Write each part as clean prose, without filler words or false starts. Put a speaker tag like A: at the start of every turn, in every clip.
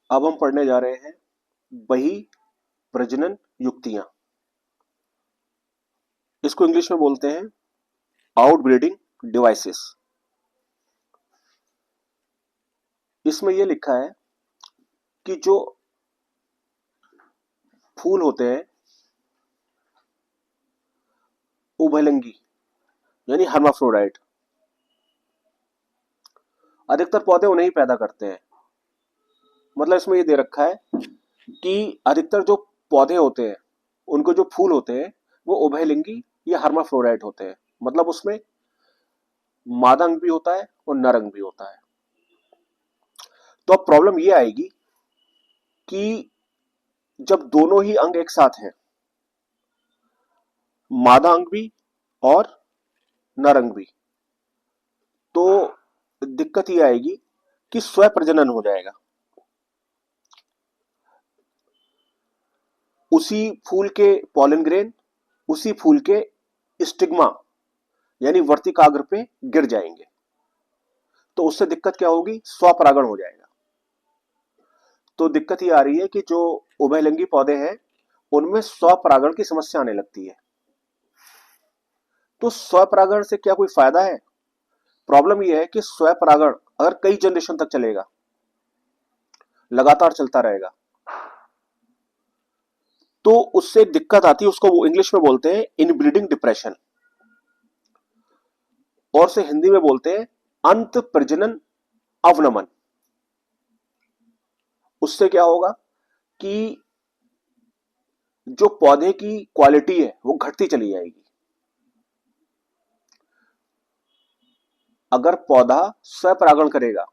A: अब हम पढ़ने जा रहे हैं बही प्रजनन युक्तियां। इसको इंग्लिश में बोलते हैं आउटब्रीडिंग डिवाइसेस। इसमें यह लिखा है कि जो फूल होते हैं उभयलिंगी यानी हर्माफ्रोडाइट, अधिकतर पौधे उन्हें ही पैदा करते हैं। मतलब इसमें यह दे रखा है कि अधिकतर जो पौधे होते हैं उनको जो फूल होते हैं वो उभयलिंगी या हर्माफ्रोडाइट होते हैं। मतलब उसमें मादा अंग भी होता है और नर अंग भी होता है। तो अब प्रॉब्लम ये आएगी कि जब दोनों ही अंग एक साथ हैं, मादा अंग भी और नर अंग भी, तो दिक्कत ये आएगी कि स्व प्रजनन हो जाएगा। उसी फूल के पॉलन ग्रेन उसी फूल के स्टिग्मा यानी वर्तिकाग्र पे गिर जाएंगे। तो उससे दिक्कत क्या होगी? स्वपरागण हो जाएगा। तो दिक्कत ये आ रही है कि जो उभयलिंगी पौधे हैं उनमें स्वपरागण की समस्या आने लगती है। तो स्वपरागण से क्या कोई फायदा है? प्रॉब्लम यह है कि स्वपरागण अगर कई जनरेशन तक चलेगा, लगातार चलता रहेगा, तो उससे दिक्कत आती है। उसको वो इंग्लिश में बोलते हैं इनब्रीडिंग डिप्रेशन, और से हिंदी में बोलते हैं अंत प्रजनन अवनमन। उससे क्या होगा कि जो पौधे की क्वालिटी है वो घटती चली जाएगी। अगर पौधा स्वपरागण करेगा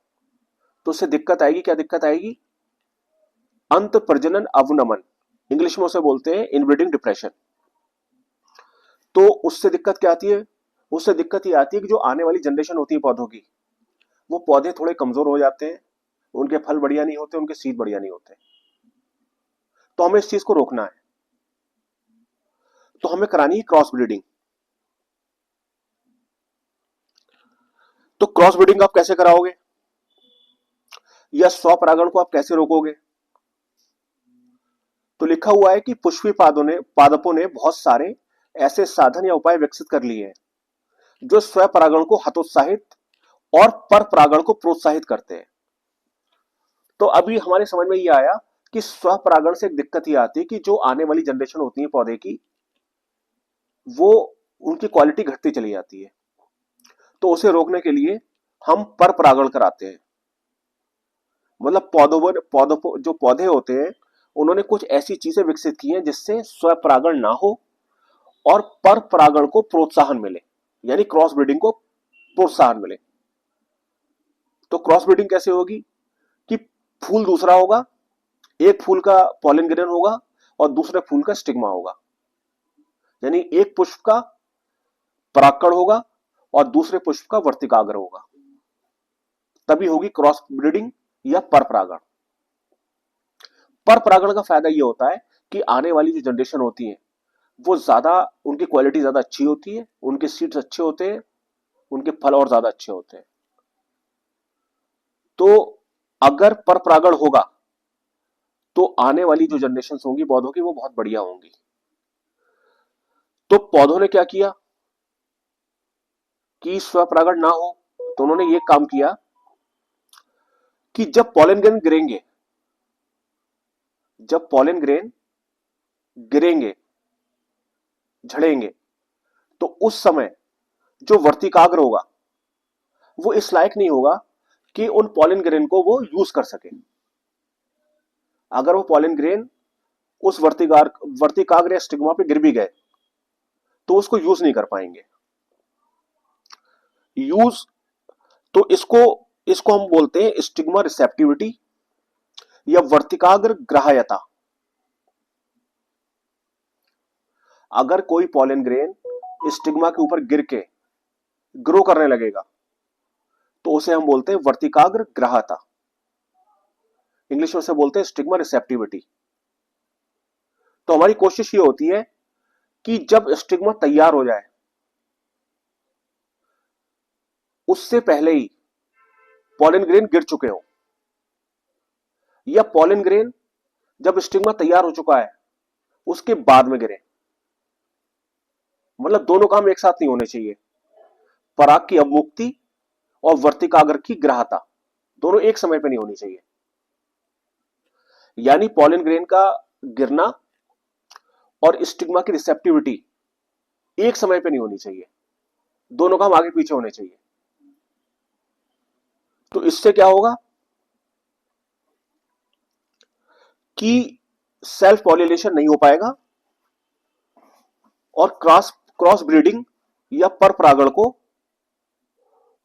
A: तो उससे दिक्कत आएगी। क्या दिक्कत आएगी? अंत प्रजनन अवनमन, इंग्लिश में उसे बोलते हैं इनब्रीडिंग डिप्रेशन। तो उससे दिक्कत क्या आती है? उससे दिक्कत ये आती है कि जो आने वाली जनरेशन होती है पौधों की, वो पौधे थोड़े कमजोर हो जाते हैं, उनके फल बढ़िया नहीं होते, उनके सीड बढ़िया नहीं होते। तो हमें इस चीज को रोकना है। तो हमें करानी है क्रॉस ब्रीडिंग। तो क्रॉस ब्रीडिंग आप कैसे कराओगे या स्वपरागण को आप कैसे रोकोगे? तो लिखा हुआ है कि पुष्पी पादपों ने बहुत सारे ऐसे साधन या उपाय विकसित कर लिए हैं जो स्वपरागण को हतोत्साहित और पर परागण को प्रोत्साहित करते हैं। तो अभी हमारे समझ में ये आया कि स्वपरागण से एक दिक्कत ये आती है कि जो आने वाली जनरेशन होती है पौधे की, वो उनकी क्वालिटी घटती चली जाती है। तो उसे रोकने के लिए हम पर परागण कराते हैं। मतलब पौधों जो पौधे होते हैं उन्होंने कुछ ऐसी चीजें विकसित की हैं जिससे स्वपरागण ना हो और पर परागण को प्रोत्साहन मिले, यानी क्रॉस ब्रीडिंग को प्रोत्साहन मिले। तो क्रॉस ब्रीडिंग कैसे होगी कि फूल दूसरा होगा, एक फूल का पॉलन ग्रेन होगा और दूसरे फूल का स्टिग्मा होगा, यानी एक पुष्प का परागकण होगा और दूसरे पुष्प का वर्तिकाग्र होगा। तभी होगी क्रॉस ब्रीडिंग या परपरागण। परपरागण का फायदा यह होता है कि आने वाली जो जनरेशन होती है वो ज्यादा, उनकी क्वालिटी ज्यादा अच्छी होती है, उनके सीड्स अच्छे होते हैं, उनके फल और ज्यादा अच्छे होते हैं। तो अगर परपरागण होगा तो आने वाली जो जनरेशन होंगी पौधों की वो बहुत बढ़िया होंगी। तो पौधों ने क्या किया कि स्वपरागण ना हो, तो उन्होंने ये काम किया कि जब पॉलन ग्रेन गिरेंगे, झड़ेंगे, तो उस समय जो वर्तिकाग्र होगा वो इस लायक नहीं होगा कि उन पॉलन ग्रेन को वो यूज कर सके। अगर वो पॉलन ग्रेन उस वर्तिकाग्र या स्टिग्मा पे गिर भी गए तो उसको यूज नहीं कर पाएंगे। यूज, तो इसको इसको हम बोलते हैं स्टिग्मा रिसेप्टिविटी या वर्तिकाग्र ग्राह्यता। अगर कोई पॉलन ग्रेन स्टिग्मा के ऊपर गिर के ग्रो करने लगेगा तो उसे हम बोलते हैं वर्तिकाग्र ग्राह्यता, इंग्लिश में से बोलते हैं स्टिग्मा रिसेप्टिविटी। तो हमारी कोशिश ये होती है कि जब स्टिग्मा तैयार हो जाए उससे पहले ही पॉलन ग्रेन गिर चुके हो, या पॉलन ग्रेन जब स्टिग्मा तैयार हो चुका है उसके बाद में गिरे। मतलब दोनों काम एक साथ नहीं होने चाहिए। पराग की अवमुक्ति और वर्तिकाग्र की ग्राहता दोनों एक समय पे नहीं होनी चाहिए। यानी पॉलन ग्रेन का गिरना और स्टिग्मा की रिसेप्टिविटी एक समय पे नहीं होनी चाहिए, दोनों काम आगे पीछे होने चाहिए। तो इससे क्या होगा कि सेल्फ पॉलिनेशन नहीं हो पाएगा और क्रॉस क्रॉस ब्रीडिंग या पर परागण को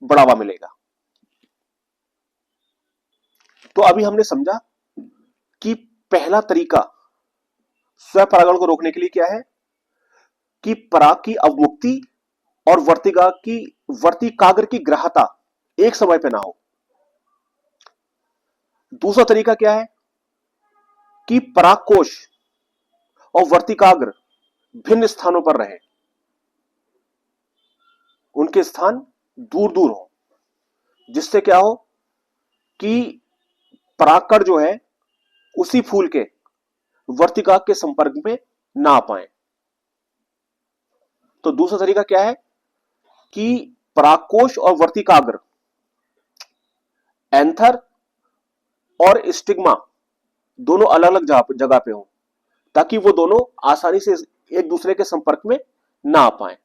A: बढ़ावा मिलेगा। तो अभी हमने समझा कि पहला तरीका स्वपरागण को रोकने के लिए क्या है कि पराग की अवमुक्ति और वर्तिकाग्र की ग्राहता एक समय पे ना हो। दूसरा तरीका क्या है कि परागकोश और वर्तिकाग्र भिन्न स्थानों पर रहे, उनके स्थान दूर दूर हो, जिससे क्या हो कि परागकण जो है उसी फूल के वर्तिकाग्र के संपर्क में ना आ पाए। तो दूसरा तरीका क्या है कि परागकोश और वर्तिकाग्र एंथर और स्टिग्मा दोनों अलग अलग जगह पे हो, ताकि वो दोनों आसानी से एक दूसरे के संपर्क में ना आ पाए।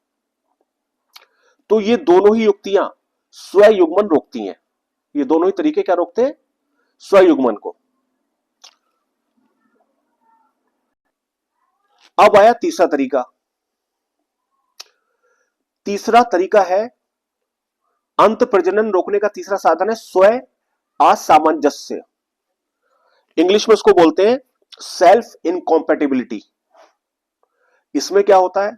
A: तो ये दोनों ही युक्तियां स्वयुग्मन रोकती हैं। ये दोनों ही तरीके क्या रोकते हैं? स्वयुग्मन को। अब आया तीसरा तरीका। तीसरा तरीका है अंत प्रजनन रोकने का तीसरा साधन है स्व असामंजस्य। इंग्लिश में उसको बोलते हैं सेल्फ इनकॉम्पैटिबिलिटी। इसमें क्या होता है,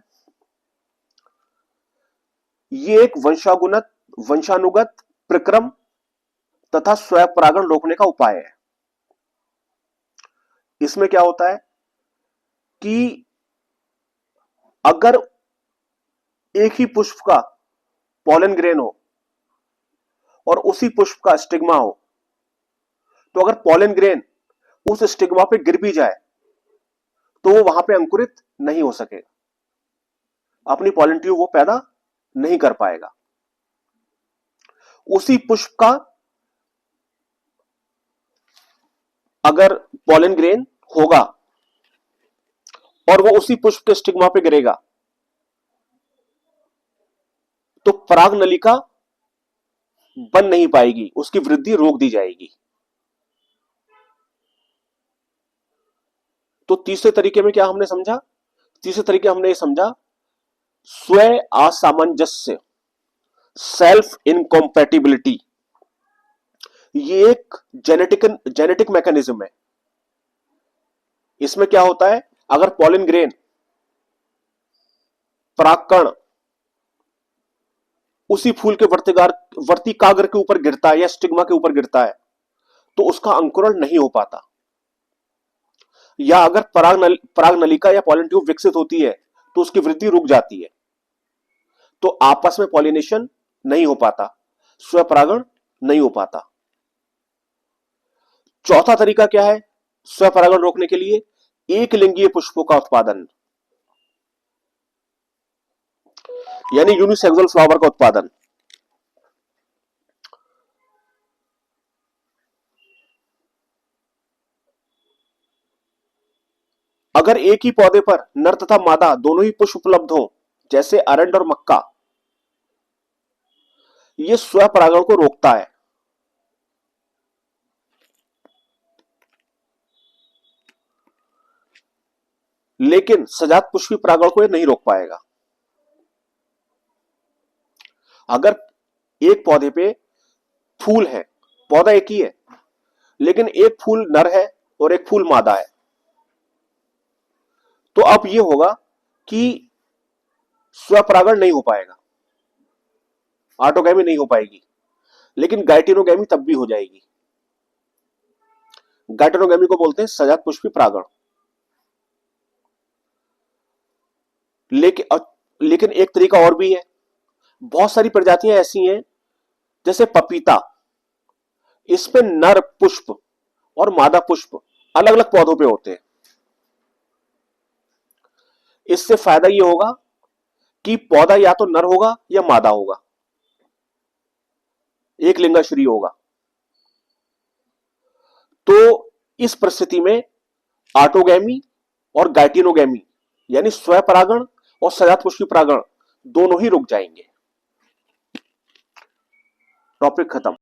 A: ये एक वंशानुगत प्रक्रम तथा स्वपरागण रोकने का उपाय है। इसमें क्या होता है कि अगर एक ही पुष्प का पॉलन ग्रेन हो और उसी पुष्प का स्टिग्मा हो, तो अगर पॉलन ग्रेन उस स्टिग्मा पे गिर भी जाए तो वो वहां पे अंकुरित नहीं हो सकेगा, अपनी पॉलन ट्यूब वो पैदा नहीं कर पाएगा। उसी पुष्प का अगर पॉलन ग्रेन होगा और वो उसी पुष्प के स्टिग्मा पे गिरेगा तो पराग नलिका बन नहीं पाएगी, उसकी वृद्धि रोक दी जाएगी। तो तीसरे तरीके में क्या हमने समझा? तीसरे तरीके हमने ये समझा स्व असामंजस्य, सेल्फ इनकॉम्पैटिबिलिटी। ये एक जेनेटिक मैकेनिज्म है। इसमें क्या होता है, अगर पॉलन ग्रेन परागकण उसी फूल के वर्तिकाग्र के ऊपर गिरता है या स्टिग्मा के ऊपर गिरता है तो उसका अंकुरण नहीं हो पाता, या अगर पराग नलिका या पॉलन ट्यूब विकसित होती है तो उसकी वृद्धि रुक जाती है, तो आपस में पॉलिनेशन नहीं हो पाता, स्वपरागण नहीं हो पाता। चौथा तरीका क्या है स्वपरागण रोकने के लिए? एक लिंगीय पुष्पों का उत्पादन, यानी यूनिसेक्सुअल फ्लावर का उत्पादन। अगर एक ही पौधे पर नर तथा मादा दोनों ही पुष्प उपलब्ध हो, जैसे अरंड और मक्का, यह स्वपरागण को रोकता है। लेकिन सजात पुष्पी परागण को यह नहीं रोक पाएगा। अगर एक पौधे पे फूल है, पौधा एक ही है, लेकिन एक फूल नर है और एक फूल मादा है, तो अब यह होगा कि स्वपरागण नहीं हो पाएगा, ऑटोगैमी नहीं हो पाएगी, लेकिन गाइटिनोगैमी तब भी हो जाएगी। गाइटिनोगैमी को बोलते हैं सजात पुष्पी परागण। लेकिन एक तरीका और भी है। बहुत सारी प्रजातियां ऐसी हैं जैसे पपीता, इसमें नर पुष्प और मादा पुष्प अलग अलग पौधों पे होते हैं। इससे फायदा यह होगा कि पौधा या तो नर होगा या मादा होगा, एक लिंगाश्री होगा। तो इस परिस्थिति में ऑटोगैमी और गाइटिनोगैमी यानी स्वपरागण और सजातपुष्पी परागण दोनों ही रुक जाएंगे। टॉपिक खत्म।